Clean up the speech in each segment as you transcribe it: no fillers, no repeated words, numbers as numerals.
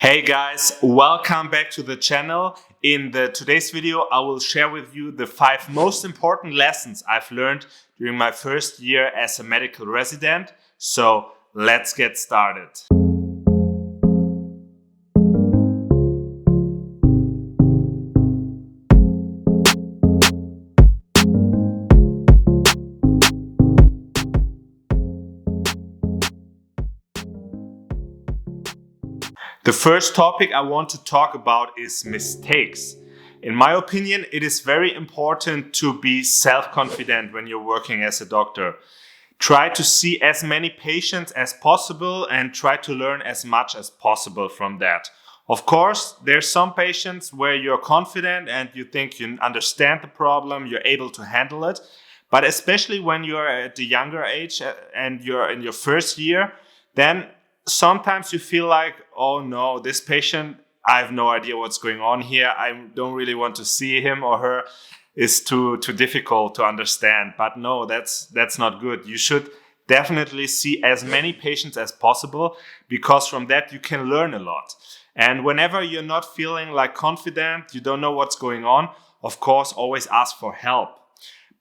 Hey guys, welcome back to the channel. In today's video, I will share with you the 5 most important lessons I've learned during my first year as a medical resident. So let's get started. The first topic I want to talk about is mistakes. In my opinion, it is very important to be self-confident when you're working as a doctor. Try to see as many patients as possible and try to learn as much as possible from that. Of course, there's some patients where you're confident and you think you understand the problem, you're able to handle it. But especially when you're at the younger age and you're in your first year, then sometimes you feel like, oh no, this patient, I have no idea what's going on here. I don't really want to see him or her. It's too difficult to understand. But no, that's not good. You should definitely see as many patients as possible, because from that you can learn a lot. And whenever you're not feeling like confident, you don't know what's going on, of course, always ask for help.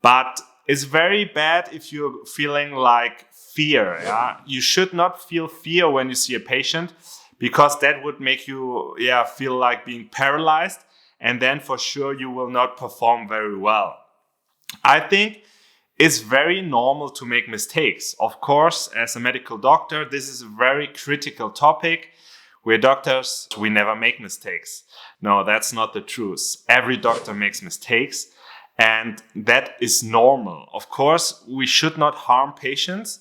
But it's very bad if you're feeling like fear. You should not feel fear when you see a patient, because that would make you feel like being paralyzed, and then for sure you will not perform very well. I think it's very normal to make mistakes. Of course, as a medical doctor, this is a very critical topic. We're doctors, we never make mistakes. No, that's not the truth. Every doctor makes mistakes, and that is normal. Of course, we should not harm patients,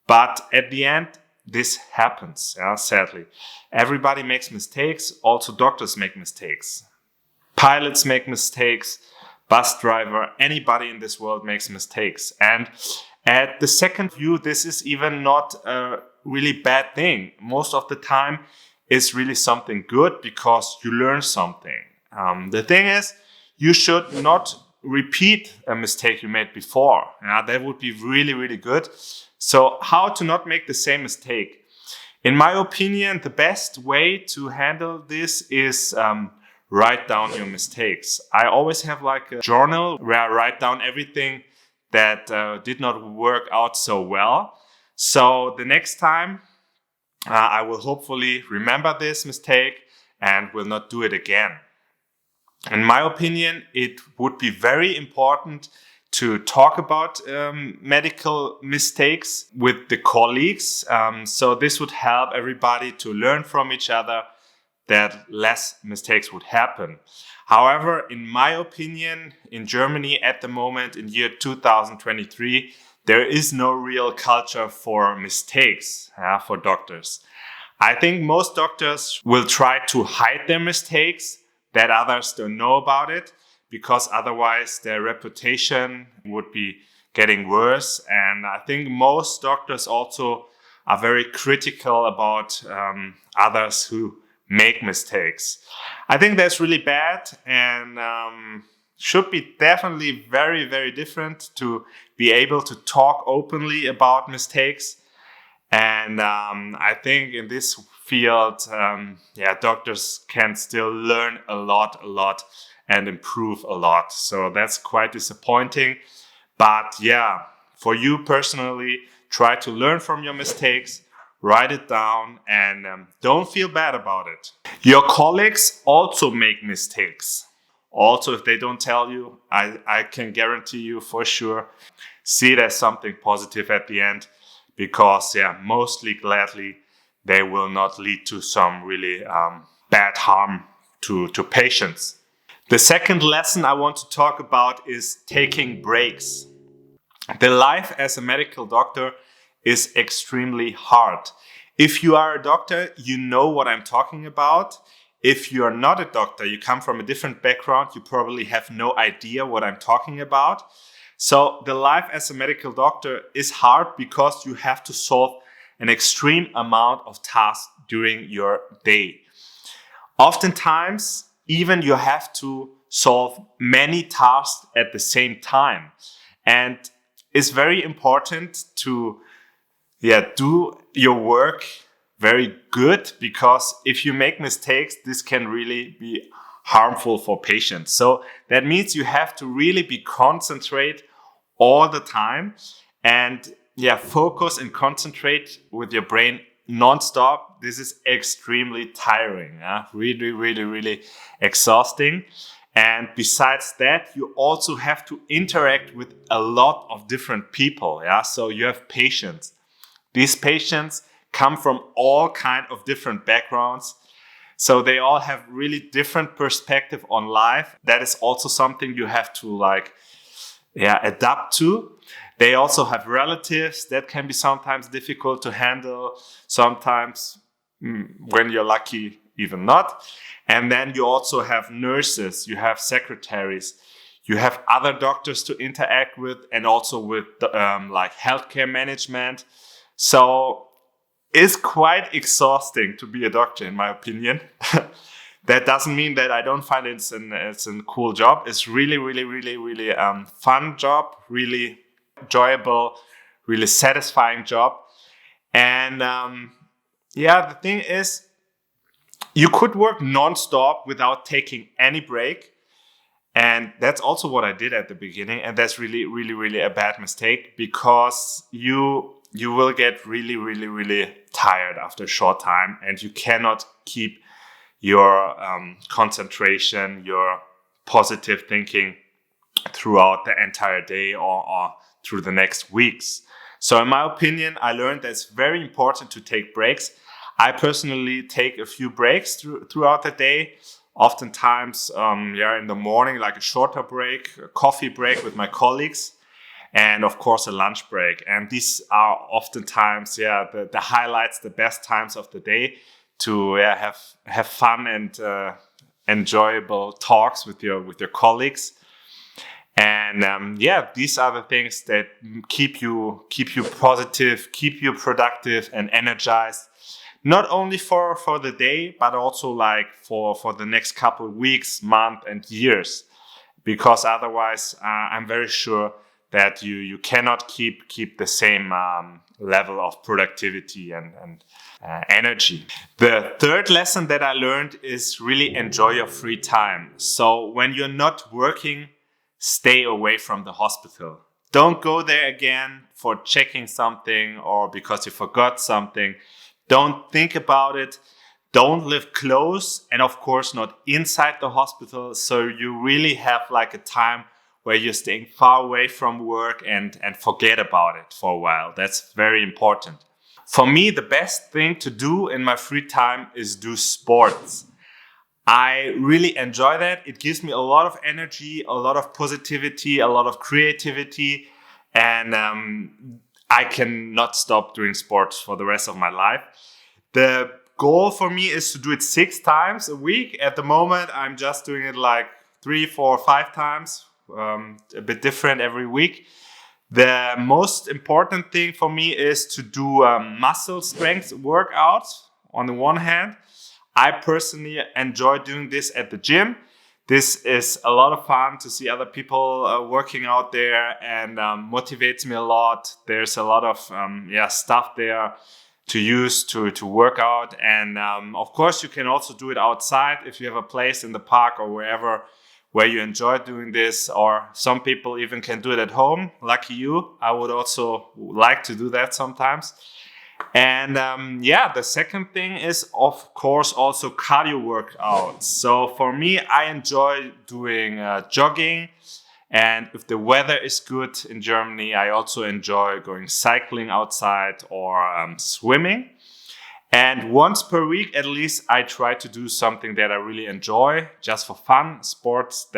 but at the end, this happens, sadly. Everybody makes mistakes. Also, doctors make mistakes. Pilots make mistakes. Bus driver, anybody in this world makes mistakes. And at the second view, this is even not a really bad thing. Most of the time, it's really something good because you learn something. The thing is, you should not repeat a mistake you made before. That would be really, really good. So how to not make the same mistake? In my opinion, the best way to handle this is write down your mistakes. I always have like a journal where I write down everything that did not work out so well. So the next time I will hopefully remember this mistake and will not do it again. In my opinion, it would be very important to talk about medical mistakes with the colleagues. So this would help everybody to learn from each other, that less mistakes would happen. However, in my opinion, in Germany at the moment, in year 2023, there is no real culture for mistakes for doctors. I think most doctors will try to hide their mistakes, that others don't know about it, because otherwise their reputation would be getting worse. And I think most doctors also are very critical about others who make mistakes. I think that's really bad, and should be definitely very, very different to be able to talk openly about mistakes. And I think in this field, doctors can still learn a lot and improve a lot. So that's quite disappointing. But for you personally, try to learn from your mistakes, write it down, and don't feel bad about it. Your colleagues also make mistakes. Also, if they don't tell you, I can guarantee you for sure, see it as something positive at the end, because mostly gladly, they will not lead to some really bad harm to patients. The second lesson I want to talk about is taking breaks. The life as a medical doctor is extremely hard. If you are a doctor, you know what I'm talking about. If you are not a doctor, you come from a different background, you probably have no idea what I'm talking about. So the life as a medical doctor is hard because you have to solve an extreme amount of tasks during your day. Oftentimes, even you have to solve many tasks at the same time. And it's very important to do your work very good, because if you make mistakes, this can really be harmful for patients. So that means you have to really be concentrate all the time and focus and concentrate with your brain non-stop. This is extremely tiring, really, really, really exhausting. And besides that, you also have to interact with a lot of different people. So you have patients. These patients come from all kind of different backgrounds. So they all have really different perspective on life. That is also something you have to adapt to. They also have relatives that can be sometimes difficult to handle. Sometimes, when you're lucky, even not. And then you also have nurses, you have secretaries, you have other doctors to interact with, and also with healthcare management. So it's quite exhausting to be a doctor, in my opinion. That doesn't mean that I don't find it's a cool job. It's really, really, really, really fun job, really enjoyable, really satisfying job. And the thing is, you could work non-stop without taking any break. And that's also what I did at the beginning. And that's really, really, really a bad mistake, because you will get really, really, really tired after a short time, and you cannot keep your concentration, your positive thinking throughout the entire day or through the next weeks. So in my opinion, I learned that it's very important to take breaks. I personally take a few breaks throughout the day. Oftentimes, in the morning, like a shorter break, a coffee break with my colleagues, and of course a lunch break. And these are oftentimes, the highlights, the best times of the day to have fun and enjoyable talks with your colleagues. And these are the things that keep you positive, keep you productive and energized. Not only for the day, but also for the next couple of weeks, month, and years, because otherwise, I'm very sure that you cannot keep the same level of productivity and energy. The third lesson that I learned is really enjoy your free time. So when you're not working, stay away from the hospital. Don't go there again for checking something or because you forgot something. Don't think about it. Don't live close, and of course not inside the hospital. So you really have a time where you're staying far away from work and forget about it for a while. That's very important. For me, the best thing to do in my free time is do sports. I really enjoy that. It gives me a lot of energy, a lot of positivity, a lot of creativity, and I cannot stop doing sports for the rest of my life. The goal for me is to do it 6 times a week. At the moment, I'm just doing it 3, 4, 5 times, a bit different every week. The most important thing for me is to do muscle strength workouts on the one hand. I personally enjoy doing this at the gym. This is a lot of fun to see other people working out there, and motivates me a lot. There's a lot of stuff there to use to work out. And of course, you can also do it outside if you have a place in the park or wherever where you enjoy doing this. Or some people even can do it at home. Lucky you. I would also like to do that sometimes. And the second thing is, of course, also cardio workouts. So for me, I enjoy doing jogging. And if the weather is good in Germany, I also enjoy going cycling outside or swimming. And once per week, at least, I try to do something that I really enjoy, just for fun, sports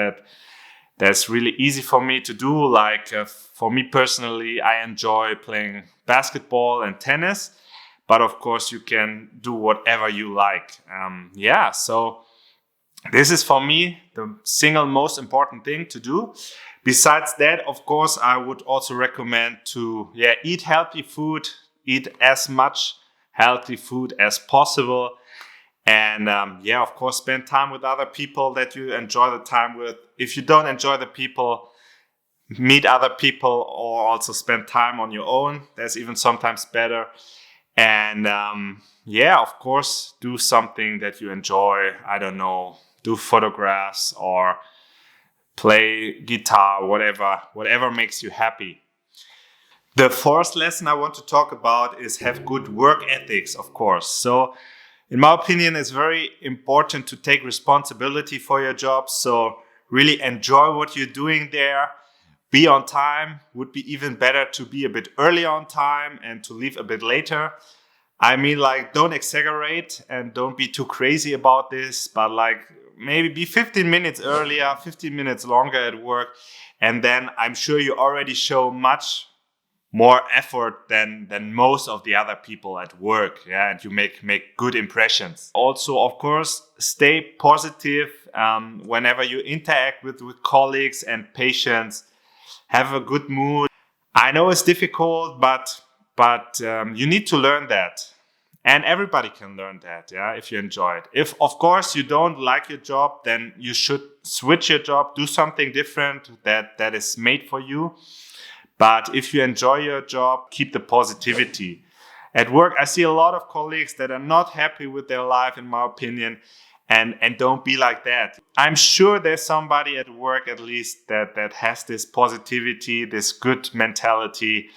that's really easy for me to do. For me personally, I enjoy playing basketball and tennis. But of course, you can do whatever you like. So this is for me the single most important thing to do. Besides that, of course, I would also recommend to eat healthy food, eat as much healthy food as possible. And of course, spend time with other people that you enjoy the time with. If you don't enjoy the people, meet other people or also spend time on your own. That's even sometimes better. And yeah, of course, do something that you enjoy. I don't know, do photographs or play guitar, whatever makes you happy. The fourth lesson I want to talk about is have good work ethics, of course. So in my opinion, it's very important to take responsibility for your job. So really enjoy what you're doing there. Be on time. Would be even better to be a bit early on time and to leave a bit later. I mean, like, don't exaggerate and don't be too crazy about this, but like maybe be 15 minutes earlier, 15 minutes longer at work. And then I'm sure you already show much more effort than most of the other people at work. Yeah, and you make good impressions. Also, of course, stay positive whenever you interact with colleagues and patients. Have a good mood. I know it's difficult, but you need to learn that. And everybody can learn that, yeah, if you enjoy it. If, of course, you don't like your job, then you should switch your job, do something different that is made for you. But if you enjoy your job, keep the positivity. At work, I see a lot of colleagues that are not happy with their life, in my opinion, and don't be like that. I'm sure there's somebody at work, at least, that has this positivity, this good mentality.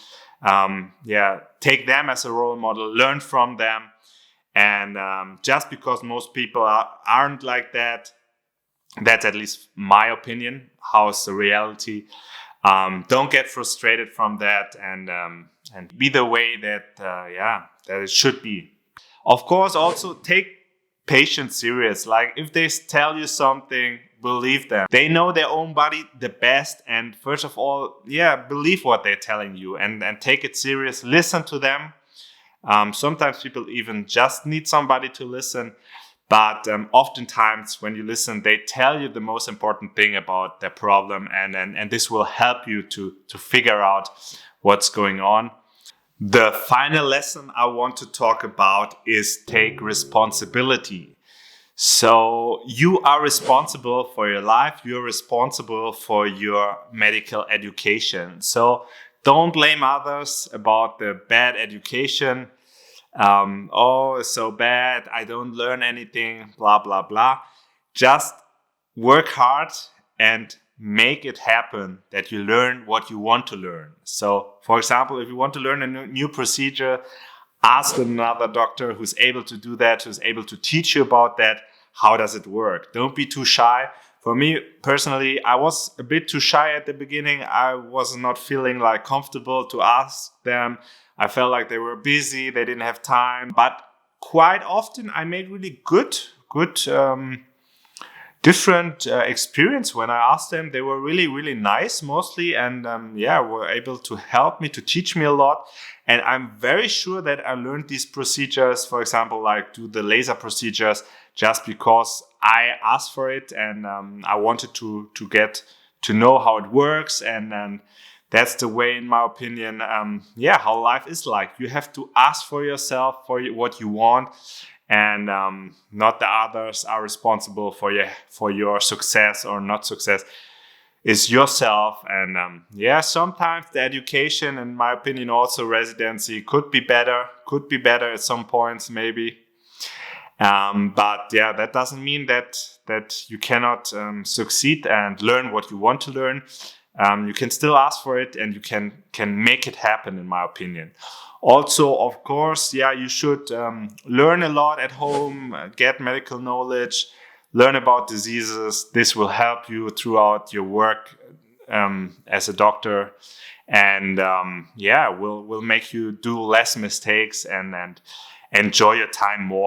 Take them as a role model, learn from them. And just because most people aren't like that, that's at least my opinion. How's the reality? Don't get frustrated from that, and be the way that it should be. Of course, also take patients serious. Like if they tell you something, believe them. They know their own body the best, and first of all, believe what they're telling you and take it serious. Listen to them. Sometimes people even just need somebody to listen. But oftentimes when you listen, they tell you the most important thing about their problem, and this will help you to figure out what's going on. The final lesson I want to talk about is take responsibility. So you are responsible for your life. You're responsible for your medical education. So don't blame others about the bad education. It's so bad, I don't learn anything, blah, blah, blah. Just work hard and make it happen that you learn what you want to learn. So, for example, if you want to learn a new procedure, ask another doctor who's able to do that, who's able to teach you about that. How does it work? Don't be too shy. For me personally, I was a bit too shy at the beginning. I was not feeling like comfortable to ask them. I felt like they were busy, they didn't have time. But quite often I made really good different experience when I asked them. They were really, really nice mostly, and were able to help me, to teach me a lot. And I'm very sure that I learned these procedures, for example, like do the laser procedures, just because I asked for it, and I wanted to get to know how it works. And that's the way, in my opinion, how life is like. You have to ask for yourself for what you want, and not the others are responsible for your success or not success. It's yourself. And sometimes the education, in my opinion, also residency could be better at some points, maybe. But that doesn't mean that you cannot succeed and learn what you want to learn. You can still ask for it, and you can make it happen, in my opinion. Also, of course, you should learn a lot at home, get medical knowledge, learn about diseases. This will help you throughout your work as a doctor, and will make you do less mistakes and enjoy your time more.